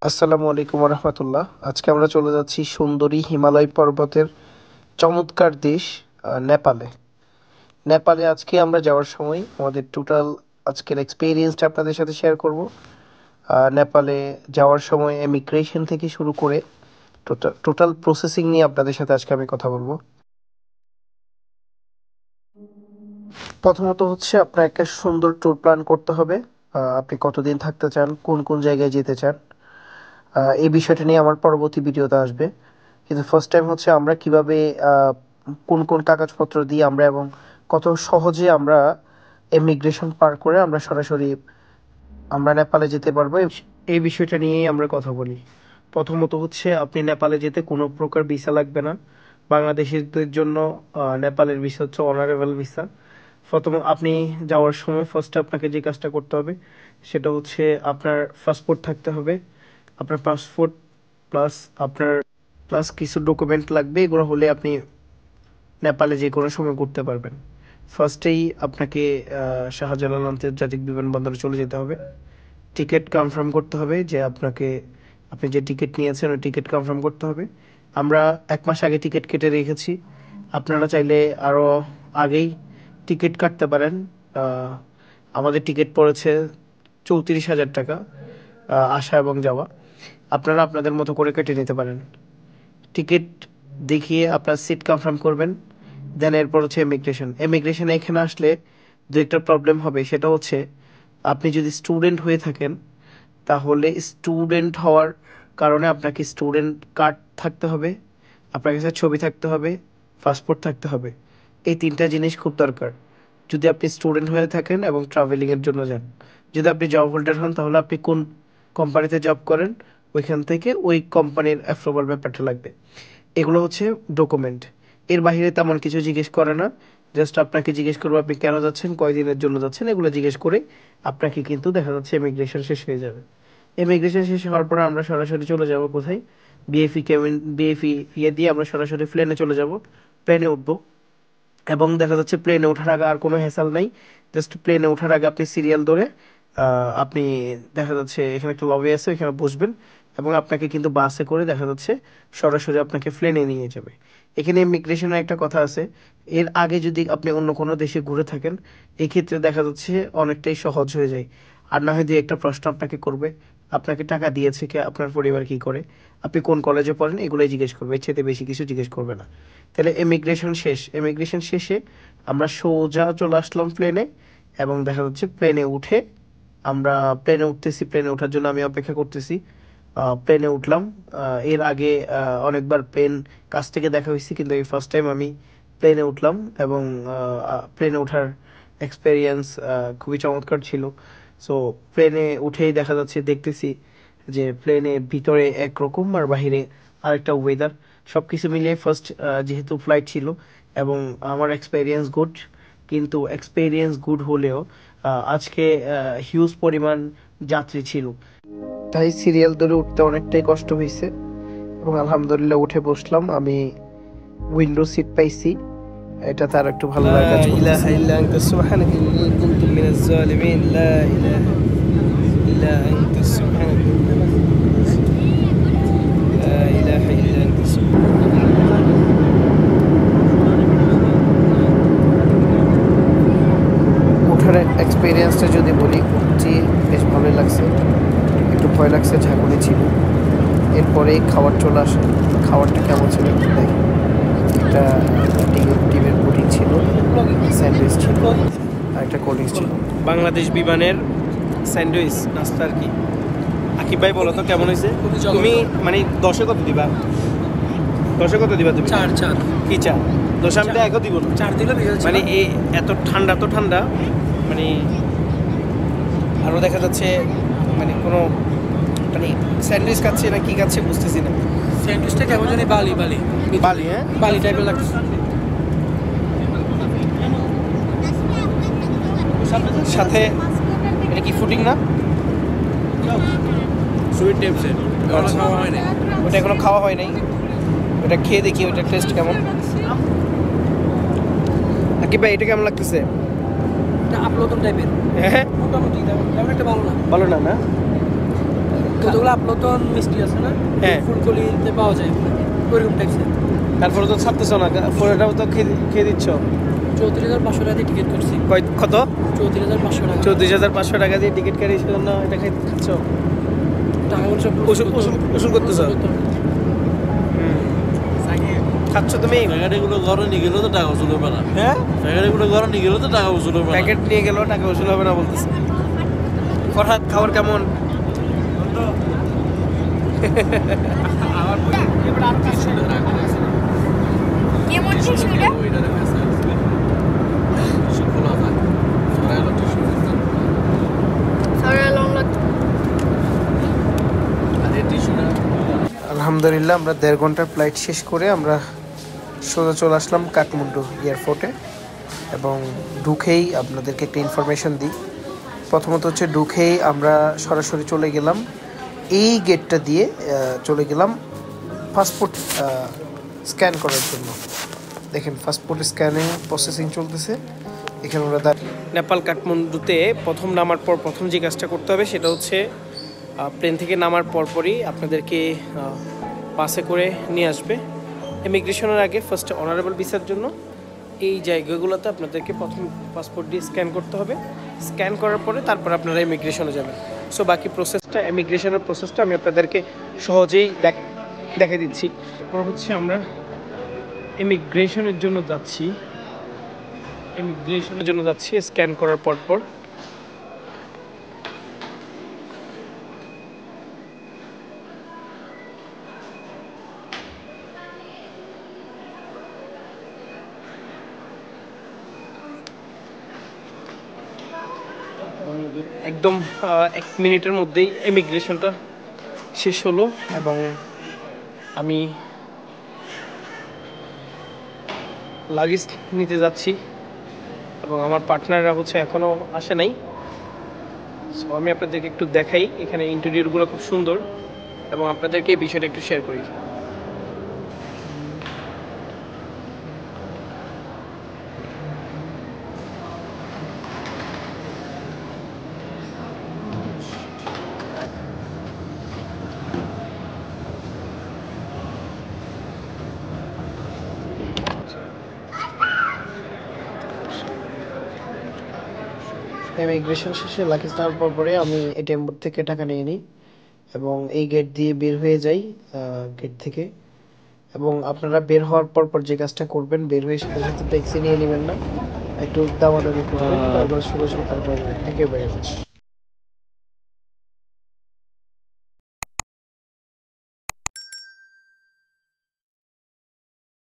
আসসালামু আলাইকুম রহমতুল্লাহ। আজকে আমরা চলে যাচ্ছি সুন্দরী হিমালয় পর্বতের চমৎকার দেশ নেপালে। নেপালে আজকে আমরা যাওয়ার সময় আমাদের টোটাল আজকের এক্সপিরিয়েন্সটা আপনাদের সাথে শেয়ার করব। নেপালে যাওয়ার সময় এমিগ্রেশন থেকে শুরু করে টোটাল প্রসেসিং নিয়ে আপনাদের সাথে আজকে আমি কথা বলবো। প্রথমত হচ্ছে আপনার একটা সুন্দর ট্যুর প্ল্যান করতে হবে। আপনি কতদিন থাকতে চান, কোন কোন জায়গায় যেতে চান, এই বিষয়টা নিয়ে আমার পরবর্তী ভিডিওতে আসবে। কিন্তু ফার্স্ট টাইম হচ্ছে আমরা কিভাবে কোন কোন কাগজপত্র দিয়ে আমরা এবং কত সহজে আমরা ইমিগ্রেশন পার করে আমরা সরাসরি আমরা নেপালে যেতে পারবো, এই বিষয়টা নিয়েই আমরা কথা বলি। প্রথমত হচ্ছে আপনি নেপালে যেতে কোনো প্রকার ভিসা লাগবে না। বাংলাদেশিদের জন্য নেপালের ভিসা হচ্ছে অনারেবল ভিসা। প্রথম আপনি যাওয়ার সময় ফার্স্টে আপনাকে যে কাজটা করতে হবে সেটা হচ্ছে আপনার পাসপোর্ট থাকতে হবে। আপনার পাসপোর্ট প্লাস আপনার প্লাস কিছু ডকুমেন্ট লাগবে, এগুলো হলে আপনি নেপালে যে কোনো সময় ঘুরতে পারবেন। ফার্স্টেই আপনাকে শাহজালাল আন্তর্জাতিক বিমানবন্দরে চলে যেতে হবে। টিকিট কনফার্ম করতে হবে যে আপনি যে টিকিট নিয়েছেন ওই টিকিট কনফার্ম করতে হবে। আমরা 1 মাস আগে টিকিট কেটে রেখেছি। আপনারা চাইলে আরও আগেই টিকিট কাটতে পারেন। আহ, আমাদের টিকিট পড়েছে 34,000 টাকা, আসা এবং যাওয়া। আপনারা আপনাদের মতো করে কেটে নিতে পারেন। টিকিট দেখিয়ে আপনার সিট কনফার্ম করবেন। দেন এরপর হচ্ছে ইমিগ্রেশনে এখানে আসলে দু একটা প্রবলেম হবে, সেটা হচ্ছে আপনি যদি স্টুডেন্ট হয়ে থাকেন তাহলে স্টুডেন্ট হওয়ার কারণে আপনাকে স্টুডেন্ট কার্ড থাকতে হবে, আপনার কাছে ছবি থাকতে হবে, পাসপোর্ট থাকতে হবে। এই 3টা জিনিস খুব দরকার যদি আপনি স্টুডেন্ট হয়ে থাকেন এবং ট্রাভেলিংয়ের জন্য যান। যদি আপনি জব হোল্ডার হন তাহলে আপনি কোন কোম্পানিতে জব করেন ওইখান থেকে ওই কোম্পানির অ্যাপ্রুভাল ব্যাপারটা লাগবে। এগুলো হচ্ছে ডকুমেন্ট। এর বাইরে তেমন কিছু জিজ্ঞেস করে না। জাস্ট আপনাকে জিজ্ঞেস করবো আপনি কেন যাচ্ছেন, কয়দিনের জন্য যাচ্ছেন, এগুলো জিজ্ঞেস করে আপনাকে কিন্তু দেখা যাচ্ছে ইমিগ্রেশন শেষ হয়ে যাবে। ইমিগ্রেশন শেষ হওয়ার পর আমরা সরাসরি চলে যাব কোথায়, বিএফি ইয়ে দিয়ে আমরা সরাসরি প্লেনে চলে যাব। প্লেনে উঠবো এবং দেখা যাচ্ছে প্লেনে ওঠার আগে আর কোনো হ্যাসাল নাই। জাস্ট প্লেনে ওঠার আগে আপনি সিরিয়াল ধরে আপনি দেখা যাচ্ছে এখানে একটা লবি আছে, এখানে বসবেন এবং আপনাকে কিন্তু বাসে করে দেখা যাচ্ছে সরাসরি আপনাকে প্লেনে নিয়ে যাবে। এখানে ইমিগ্রেশনের একটা কথা আছে, এর আগে যদি আপনি অন্য কোনো দেশে ঘুরে থাকেন এক্ষেত্রে দেখা যাচ্ছে অনেকটাই সহজ হয়ে যায়। আর না হয় দুই একটা প্রশ্ন আপনাকে করবে, আপনাকে টাকা দিয়েছে কে, আপনার পরিবার কি করে, আপনি কোন কলেজে পড়েন, এগুলোই জিজ্ঞেস করবে, এর চাইতে বেশি কিছু জিজ্ঞেস করবে না। তাহলে ইমিগ্রেশন শেষে আমরা সোজা চলে আসলাম প্লেনে এবং দেখা যাচ্ছে প্লেনে উঠে আমরা প্লেনে উঠতেছি, প্লেনে ওঠার জন্য আমি অপেক্ষা করতেছি। প্লেনে উঠলাম। এর আগে অনেকবার প্লেন কাছ থেকে দেখা হয়েছে, কিন্তু এই ফার্স্ট টাইম আমি প্লেনে উঠলাম এবং প্লেনে ওঠার এক্সপেরিয়েন্স খুবই চমৎকার ছিল। সো প্লেনে উঠেই দেখা যাচ্ছে দেখতেছি যে প্লেনের ভিতরে একরকম আর বাহিরে আরেকটা ওয়েদার। সব কিছু মিলিয়ে ফার্স্ট যেহেতু ফ্লাইট ছিল এবং আমার এক্সপেরিয়েন্স গুড, কিন্তু এক্সপেরিয়েন্স গুড হলেও আজকে হিউজ পরিমাণ যাত্রী ছিল, তাই সিরিয়াল ধরে উঠতে অনেকটাই কষ্ট হয়েছে এবং আলহামদুলিল্লাহ উঠে বসলাম। আমি উইন্ডো সিট পাইছি, এটা তার একটু ভালো লাগা لا কাজ إله করতেছে। إلا أنت سبحانك إني كنت من الظالمين لا إله إلا أنت سبحانك لا إله إلا أنت ওঠার এক্সপিরিয়েন্সটা যদি বলি, উঠছি বেশ ভালোই লাগছে, একটু ভয় লাগছে, ঝাঁকুনি ছিল। এরপরে খাবার চলে আসে, খাবারটা কেমন ছিল একটু দেখ। একটা ডিমের পুডিং ছিল, স্যান্ডউইচ ছিল আর একটা কোল্ড ড্রিঙ্কস ছিল। বাংলাদেশ বিমানের স্যান্ডউইচ নাস্তা আর কি। আকিব ভাই বলো তো কেমন হয়েছে? তুমি মানে 10-এ কত দিবা? 10-এ কত দিবা তুমি? 4 কি চা 10 আমি তো একও দিব না। 4 দিলে মানে এত ঠান্ডা মানে আরও দেখা যাচ্ছে মানে কোনো মানে স্যান্ডউইচ খাচ্ছে না কি খাচ্ছে বুঝতেছি না। স্যান্ডউইচটা কেমন জানি বালি বালি, হ্যাঁ বালি টাইপের লাগছে। সাথে এটা কি ফুডিং না? সুইট টাইপসের খাওয়া হয় না। ওটা এখনো খাওয়া হয় নাই, ওটা খেয়ে দেখি ওটার টেস্ট কেমন। আকিব ভাই এটা কেমন লাগতেছে? এটা আপলোতন টাইপের, হ্যাঁ মোটামুটি তেমন একটা ভালো না। ভালো না না? কতগুলো আপলোতন মিষ্টি আছে না হ্যাঁ। ফুলকলিতে পাওয়া যায় ওইরকম টাইপসের। তারপরে তো ছাড়তেছ না, ফোনটাও তো খেয়ে দিচ্ছ। 34,500 টাকা দিয়ে টিকিট করছি। কত? 34,500 টাকা। 34,500 টাকা দিয়ে টিকিট কাটি, সেজন্য এটা খাচ্ছ? টাকা পয়সা ওষুধ করতেছ? খাচ্ছ তুমি? প্যাকেটগুলো ঘরে নিয়ে গেলেও তো টাকা ওষুধ হবে না। হ্যাঁ, প্যাকেটগুলো ঘরে নিয়ে গেলেও তো টাকা ওষুধ হবে না। প্যাকেট নিয়ে গেলেও টাকা ওষুধ হবে না বলতেছে। ফরহাদ, খাবার কেমন? কেমন টিস্যু এটা? সরা লং লাগতো। আলহামদুলিল্লাহ আমরা 1.5 ঘন্টার ফ্লাইট শেষ করে আমরা সোজা চলে আসলাম কাঠমান্ডু এয়ারপোর্টে। এবং ঢুকেই আপনাদেরকে একটা ইনফরমেশন দিই। প্রথমত হচ্ছে ঢুকেই আমরা সরাসরি চলে গেলাম এই গেটটা দিয়ে, চলে গেলাম পাসপোর্ট স্ক্যান করার জন্য। দেখেন পাসপোর্ট স্ক্যানিং প্রসেসিং চলতেছে এখানে। আমরা নেপাল কাঠমান্ডুতে প্রথম নামার পর প্রথম যে কাজটা করতে হবে সেটা হচ্ছে প্লেন থেকে নামার পরপরই আপনাদেরকে বাসে করে নিয়ে আসবে ইমিগ্রেশনের আগে। ফার্স্টে অনারেবল ভিসার জন্য এই জায়গাগুলোতে আপনাদেরকে প্রথম পাসপোর্ট দিয়ে স্ক্যান করতে হবে। স্ক্যান করার পরে তারপর আপনারা ইমিগ্রেশনে যাবেন। সো বাকি প্রসেসটা, ইমিগ্রেশনের প্রসেসটা আমি আপনাদেরকে সহজেই দেখে দিচ্ছি। এরপর হচ্ছে আমরা ইমিগ্রেশনের জন্য যাচ্ছি স্ক্যান করার পর। একদম 1 মিনিটের মধ্যেই ইমিগ্রেশনটা শেষ হলো এবং আমি লাগেজ নিতে যাচ্ছি এবং আমার পার্টনাররা হচ্ছে এখনও আসে নাই। সো আমি আপনাদেরকে একটু দেখাই, এখানে ইন্টেরিয়রগুলো খুব সুন্দর এবং আপনাদেরকে এই বিষয়টা একটু শেয়ার করি। ইমিগ্রেশন শেষে লাগেজ নেওয়ার পরে আমি এটিএম বুথ থেকে টাকা নিয়ে নিই এবং এই গেট দিয়ে বের হয়ে যাই গেট থেকে। এবং আপনারা বের হওয়ার পর যে কাজটা করবেন, বের হয়ে সাথে সাথে ট্যাক্সি নিয়ে নেবেন না, একটু দামাদামি করবেন, তারপর সোজা তারপর। Thank you very much.